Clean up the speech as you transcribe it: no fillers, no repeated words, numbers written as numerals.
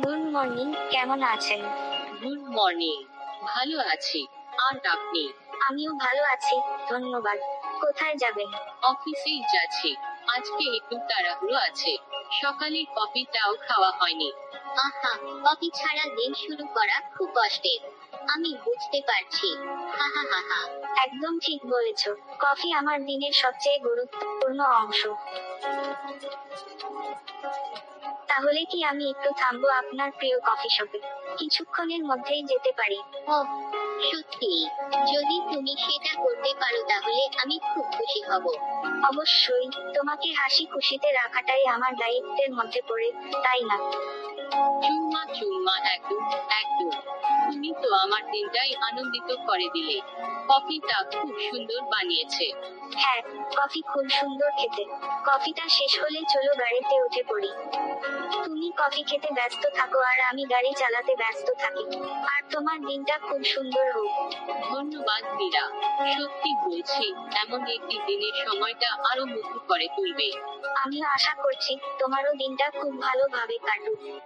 Good morning, কেমন আছেন? Good morning. ভালো আছি। আর আপনি? আমিও ভালো আছি, ধন্যবাদ। কোথায় যাবেন? অফিসেই যাচ্ছি। আজকে একটু তাড়াহুড়ো আছে। সকালে কফিটাও খাওয়া হয়নি। আহা, কফি ছাড়া দিন শুরু করা খুব কষ্টের। আমি বুঝতে পারছি। হা হা হা হা। একদম ঠিক বলেছ। কফি আমার দিনের সবচেয়ে গুরুত্বপূর্ণ অংশ। তাহলে কি আমি একটু থামবো আপনার প্রিয় কফি শপে? কিছুক্ষণের মধ্যেই যেতে পারি। ওহ, সত্যি? যদি তুমি সেটা করতে পারো তাহলে আমি খুব খুশি হব। অবশ্যই, তোমাকে হাসি খুশিতে রাখাটাই আমার দায়িত্বের মধ্যে পড়ে, তাই না? চুম্মা চুম্মা, একদম একদম। তুমি তো আমার দিনটাই আনন্দিত করে দিলে। কফিটা খুব সুন্দর বানিয়েছে। হ্যাঁ, কফি খুব সুন্দর খেতে। কফিটা শেষ হলে চলো গাড়িতে উঠে পড়ি। তুমি কফি খেতে ব্যস্ত থাকো আর আমি গাড়ি চালাতে ব্যস্ত থাকি। আর তোমার দিনটা খুব সুন্দর হোক। ধন্যবাদ মীরা। সত্যি বলছি, এমন একটি দিনের সময়টা আরো মধুর করে তুলবে। আমিও আশা করছি তোমারও দিনটা খুব ভালোভাবে কাটুক।